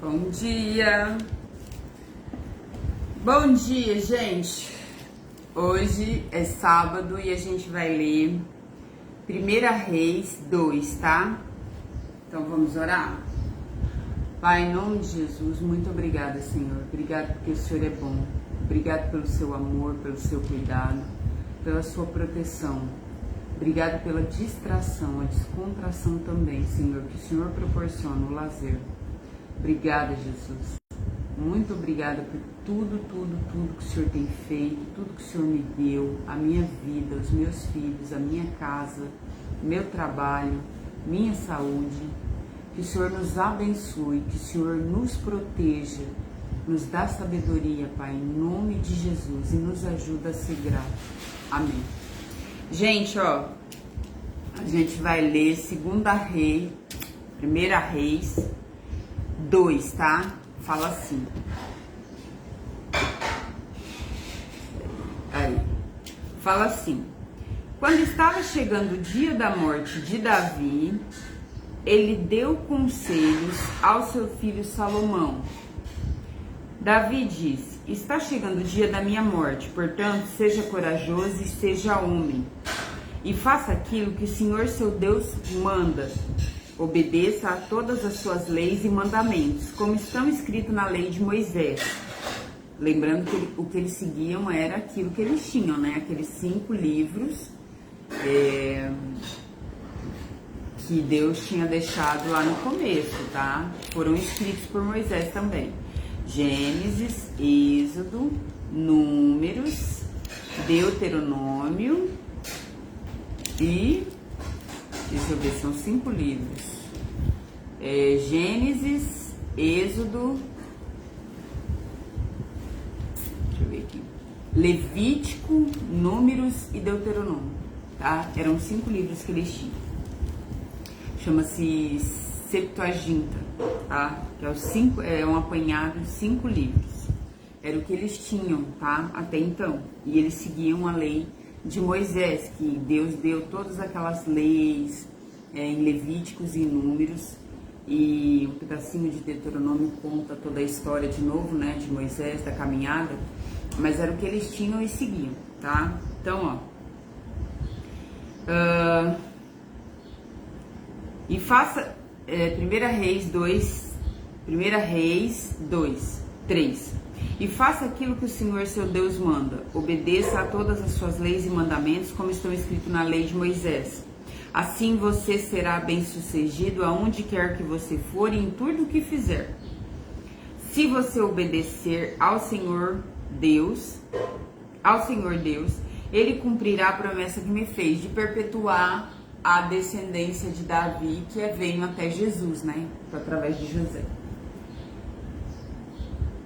Bom dia! Bom dia, gente! Hoje é sábado e a gente vai ler 1 Reis 2, tá? Então vamos orar? Pai, em nome de Jesus, muito obrigada, Senhor. Obrigado porque o Senhor é bom. Obrigado pelo seu amor, pelo seu cuidado, pela sua proteção. Obrigado pela distração, a descontração também, Senhor, que o Senhor proporciona, o lazer. Obrigada, Jesus. Muito obrigada por tudo que o Senhor tem feito, tudo que o Senhor me deu, a minha vida, os meus filhos, a minha casa, meu trabalho, minha saúde. Que o Senhor nos abençoe, que o Senhor nos proteja, nos dá sabedoria, Pai, em nome de Jesus, e nos ajuda a ser grato. Amém. Gente, ó, a gente vai ler 1 Reis 2, tá? Fala assim. Aí. Fala assim. Quando estava chegando o dia da morte de Davi, ele deu conselhos ao seu filho Salomão. Davi disse: está chegando o dia da minha morte, portanto, seja corajoso e seja homem, e faça aquilo que o Senhor seu Deus manda. Obedeça a todas as suas leis e mandamentos, como estão escritos na lei de Moisés. Lembrando que o que eles seguiam era aquilo que eles tinham, né? Aqueles 5 livros que Deus tinha deixado lá no começo, tá? Foram escritos por Moisés também. Gênesis, Êxodo, Números, Deuteronômio e... deixa eu ver, são 5 livros. Gênesis, Êxodo, deixa eu ver aqui, Levítico, Números e Deuteronômio, tá? Eram 5 livros que eles tinham. Chama-se Septuaginta, tá? Que é um apanhado de 5 livros. Era o que eles tinham, tá? Até então. E eles seguiam a lei de Moisés, que Deus deu todas aquelas leis em Levíticos e Números, e um pedacinho de Deuteronômio conta toda a história de novo, né, de Moisés, da caminhada, mas era o que eles tinham e seguiam, tá? Então, ó, e faça 1 Reis 2, 3. E faça aquilo que o Senhor seu Deus manda. Obedeça a todas as suas leis e mandamentos, como estão escritos na lei de Moisés. Assim você será bem-sucedido aonde quer que você for e em tudo o que fizer. Se você obedecer ao Senhor Deus, Ele cumprirá a promessa que me fez de perpetuar a descendência de Davi, que veio até Jesus, né? Através de José.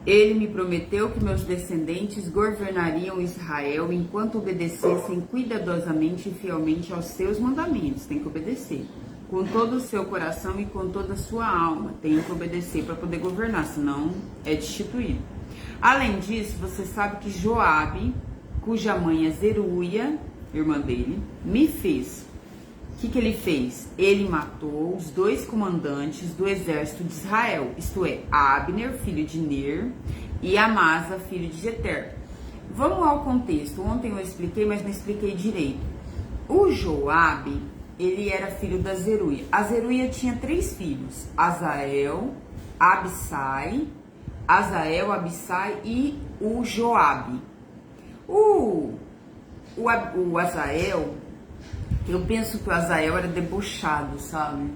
Ele me prometeu que meus descendentes governariam Israel enquanto obedecessem cuidadosamente e fielmente aos seus mandamentos. Tem que obedecer. Com todo o seu coração e com toda a sua alma. Tem que obedecer para poder governar, senão é destituído. Além disso, você sabe que Joabe, cuja mãe é Zeruia, irmã dele, me fez. O que ele fez? Ele matou os 2 comandantes do exército de Israel, isto é, Abner, filho de Ner, e Amasa, filho de Jeter. Vamos ao contexto. Ontem eu expliquei, mas não expliquei direito. O Joabe, ele era filho da Zeruia. A Zeruia tinha 3 filhos, Azael, Abissai e o Joabe. O Azael... eu penso que o Azael era debochado, sabe?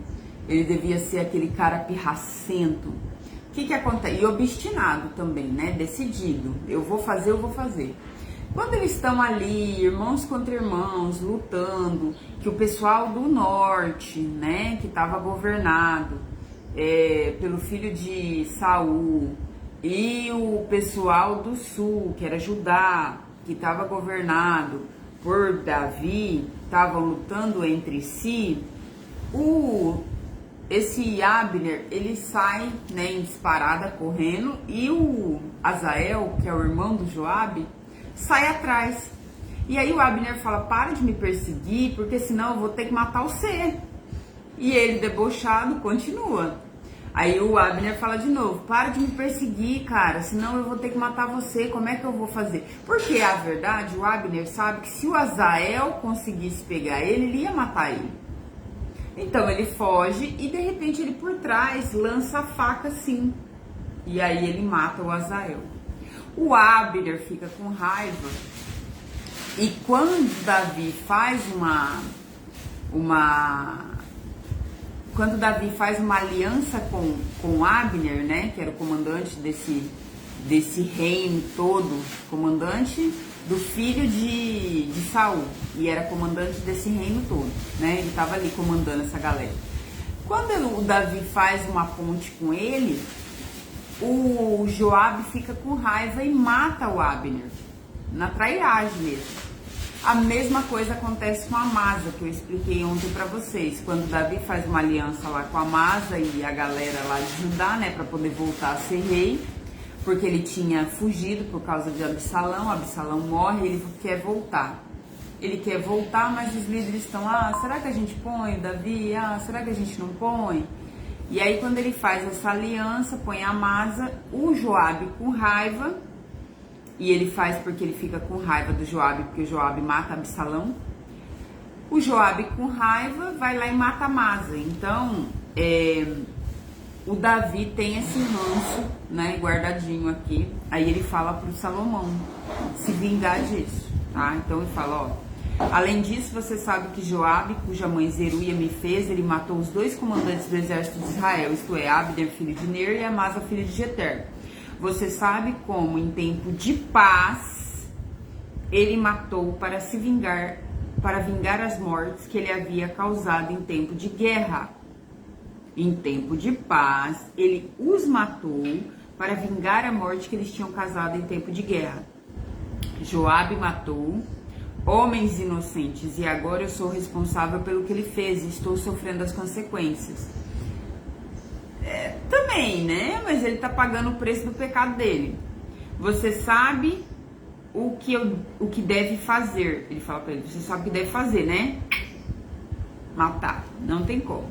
Ele devia ser aquele cara pirracento. O que acontece? E obstinado também, né? Decidido. Eu vou fazer. Quando eles estão ali, irmãos contra irmãos, lutando, que o pessoal do norte, né? Que estava governado pelo filho de Saul, e o pessoal do sul, que era Judá, que estava governado por Davi, estavam lutando entre si, esse Abner, ele sai, né, em disparada, correndo, e o Azael, que é o irmão do Joabe, sai atrás. E aí o Abner fala: para de me perseguir, porque senão eu vou ter que matar você. E ele, debochado, continua. Aí o Abner fala de novo, para de me perseguir, cara, senão eu vou ter que matar você, como é que eu vou fazer? Porque, a verdade, o Abner sabe que se o Azael conseguisse pegar ele ia matar ele. Então ele foge e de repente ele por trás lança a faca assim. E aí ele mata o Azael. O Abner fica com raiva. E quando Davi faz quando Davi faz uma aliança com Abner, né, que era o comandante desse reino todo, comandante do filho de Saul, e era comandante desse reino todo, né, ele estava ali comandando essa galera. Quando o Davi faz uma ponte com ele, o Joabe fica com raiva e mata o Abner, na trairagem mesmo. A mesma coisa acontece com a Amasa, que eu expliquei ontem pra vocês. Quando Davi faz uma aliança lá com a Amasa e a galera lá de Judá, né, pra poder voltar a ser rei, porque ele tinha fugido por causa de Absalão. Absalão morre e ele quer voltar. Ele quer voltar, mas os líderes estão, será que a gente põe Davi? Será que a gente não põe? E aí quando ele faz essa aliança, põe a Amasa, o Joabe com raiva. E ele faz porque ele fica com raiva do Joabe, porque o Joabe mata Absalão. O Joabe com raiva vai lá e mata Amasa. Então, o Davi tem esse ranço, né, guardadinho aqui. Aí ele fala pro Salomão se vingar disso, tá? Então ele fala, além disso, você sabe que Joabe, cuja mãe Zeruia me fez, ele matou os 2 comandantes do exército de Israel, isto é, Abner, filho de Ner, e Amasa, filho de Jeter. Você sabe como, em tempo de paz, ele matou para vingar as mortes que ele havia causado em tempo de guerra. Em tempo de paz, ele os matou para vingar a morte que eles tinham causado em tempo de guerra. Joabe matou homens inocentes e agora eu sou responsável pelo que ele fez e estou sofrendo as consequências. Também, né? Mas ele tá pagando o preço do pecado dele. Você sabe o que deve fazer. Ele fala pra ele, você sabe o que deve fazer, né? Matar. Não tem como.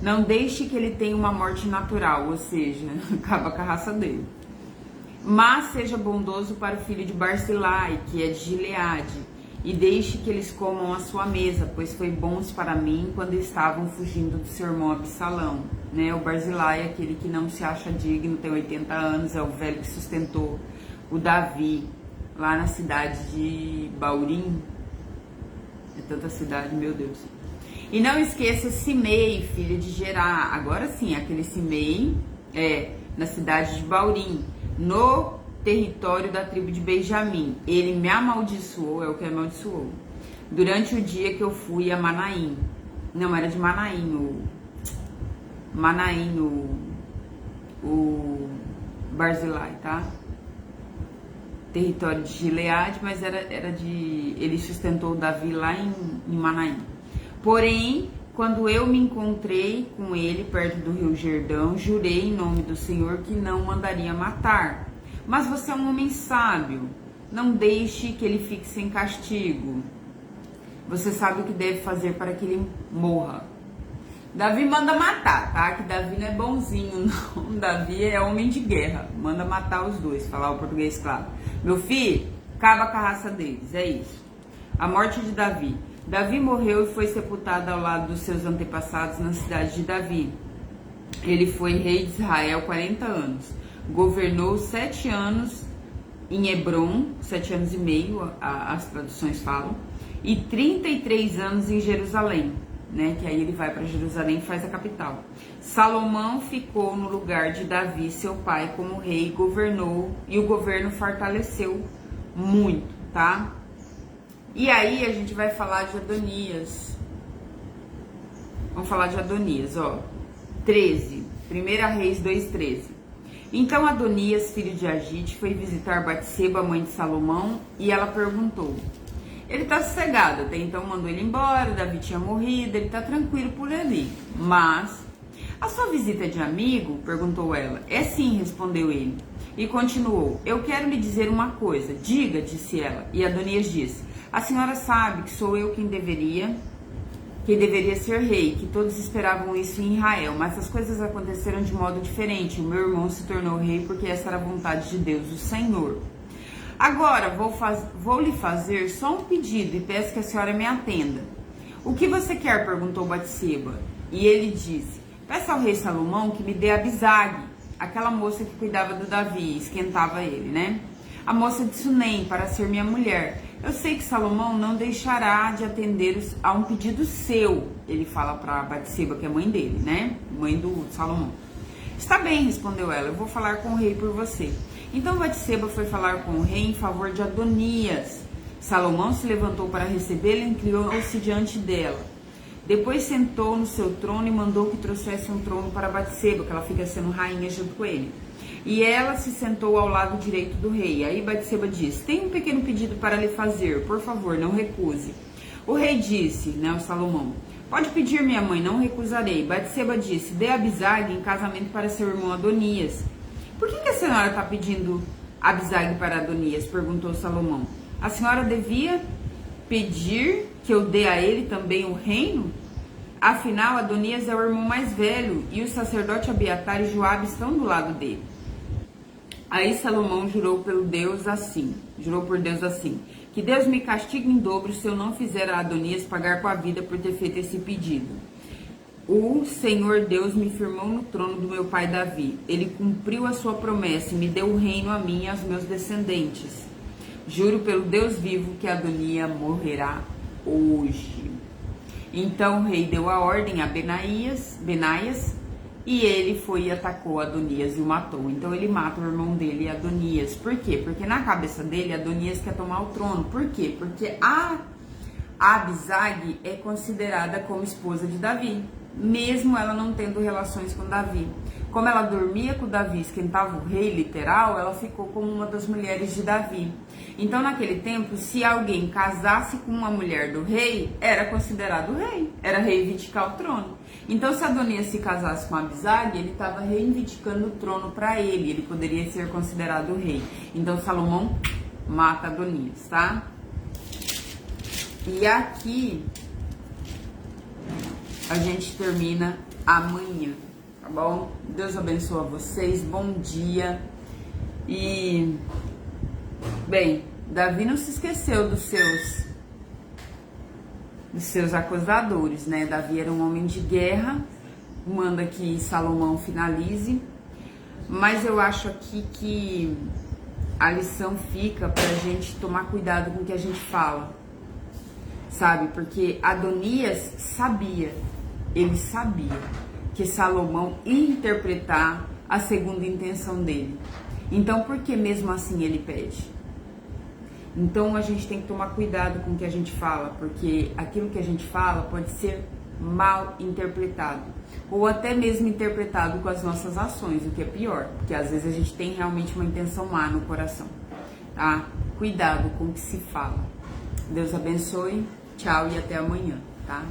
Não deixe que ele tenha uma morte natural, ou seja, acaba com a raça dele. Mas seja bondoso para o filho de Barzilai, que é de Gileade, e deixe que eles comam a sua mesa, pois foi bons para mim quando estavam fugindo do seu irmão Absalão. Né? O Barzilai é aquele que não se acha digno, tem 80 anos, é o velho que sustentou o Davi lá na cidade de Baurim. É tanta cidade, meu Deus. E não esqueça Simei, filho de Gerá. Agora sim, aquele Simei na cidade de Baurim, no território da tribo de Benjamim. Ele me amaldiçoou, é o que amaldiçoou, durante o dia que eu fui a Manaim. Não, era de Manaim, o Barzilai, tá? Território de Gileade, mas era de... Ele sustentou Davi lá em Manaim. Porém, quando eu me encontrei com ele perto do rio Jordão, jurei em nome do Senhor que não mandaria matar. Mas você é um homem sábio, não deixe que ele fique sem castigo. Você sabe o que deve fazer para que ele morra. Davi manda matar, tá? Que Davi não é bonzinho, não. Davi é homem de guerra, manda matar os 2, falar o português claro. Meu filho, acaba com a raça deles, é isso. A morte de Davi. Davi morreu e foi sepultado ao lado dos seus antepassados na cidade de Davi. Ele foi rei de Israel 40 anos. Governou 7 anos em Hebron, 7 anos e meio, as traduções falam, e 33 anos em Jerusalém, né? Que aí ele vai para Jerusalém e faz a capital. Salomão ficou no lugar de Davi, seu pai, como rei, e governou, e o governo fortaleceu muito, tá? E aí a gente vai falar de Adonias. Vamos falar de Adonias, 13, 1 Reis 2:13. Então Adonias, filho de Agite, foi visitar Batseba, mãe de Salomão, e ela perguntou. Ele tá sossegado, até então mandou ele embora, Davi tinha morrido, ele tá tranquilo por ali. Mas, a sua visita de amigo? Perguntou ela. É sim, respondeu ele. E continuou, eu quero lhe dizer uma coisa. Diga, disse ela. E Adonias disse, a senhora sabe que sou eu quem deveria que deveria ser rei, que todos esperavam isso em Israel, mas as coisas aconteceram de modo diferente. O meu irmão se tornou rei porque essa era a vontade de Deus, o Senhor. Agora vou lhe fazer só um pedido e peço que a senhora me atenda. O que você quer? Perguntou Batseba. E ele disse: peça ao rei Salomão que me dê Abisag, aquela moça que cuidava do Davi, esquentava ele, né? A moça de Sunem, para ser minha mulher. Eu sei que Salomão não deixará de atender a um pedido seu. Ele fala para Batseba, que é mãe dele, né? Mãe do Salomão. Está bem, respondeu ela, eu vou falar com o rei por você. Então Batseba foi falar com o rei em favor de Adonias. Salomão se levantou para recebê-la e inclinou-se diante dela. Depois sentou no seu trono e mandou que trouxesse um trono para Batseba, que ela fica sendo rainha junto com ele. E ela se sentou ao lado direito do rei. Aí Batseba disse: tenho um pequeno pedido para lhe fazer, por favor, não recuse. O rei disse, né, o Salomão: pode pedir, minha mãe, não recusarei. Batseba disse: dê Abisag em casamento para seu irmão Adonias. Por que a senhora está pedindo Abisag para Adonias? Perguntou Salomão. A senhora devia pedir que eu dê a ele também o reino? Afinal, Adonias é o irmão mais velho e o sacerdote Abiatar e Joabe estão do lado dele. Aí Salomão jurou por Deus assim, que Deus me castigue em dobro se eu não fizer a Adonias pagar com a vida por ter feito esse pedido. O Senhor Deus me firmou no trono do meu pai Davi. Ele cumpriu a sua promessa e me deu o reino a mim e aos meus descendentes. Juro pelo Deus vivo que Adonias morrerá hoje. Então o rei deu a ordem a Benaias, e ele foi e atacou Adonias e o matou. Então ele mata o irmão dele, Adonias. Por quê? Porque na cabeça dele, Adonias quer tomar o trono. Por quê? Porque a Abisag é considerada como esposa de Davi, mesmo ela não tendo relações com Davi. Como ela dormia com Davi, esquentava o rei, literal, ela ficou como uma das mulheres de Davi. Então, naquele tempo, se alguém casasse com uma mulher do rei, era considerado rei, era reivindicar o trono. Então, se Adonias se casasse com Abisag, ele estava reivindicando o trono para ele, ele poderia ser considerado rei. Então, Salomão mata Adonias, tá? E aqui a gente termina amanhã, tá bom? Deus abençoe vocês, bom dia. E, bem, Davi não se esqueceu dos seus acusadores, né? Davi era um homem de guerra, manda que Salomão finalize, mas eu acho aqui que a lição fica pra gente tomar cuidado com o que a gente fala, sabe? Porque Adonias sabia, ele sabia que Salomão ia interpretar a segunda intenção dele. Então, por que mesmo assim ele pede? Então, a gente tem que tomar cuidado com o que a gente fala, porque aquilo que a gente fala pode ser mal interpretado, ou até mesmo interpretado com as nossas ações, o que é pior, porque às vezes a gente tem realmente uma intenção má no coração, tá? Cuidado com o que se fala. Deus abençoe, tchau e até amanhã, tá?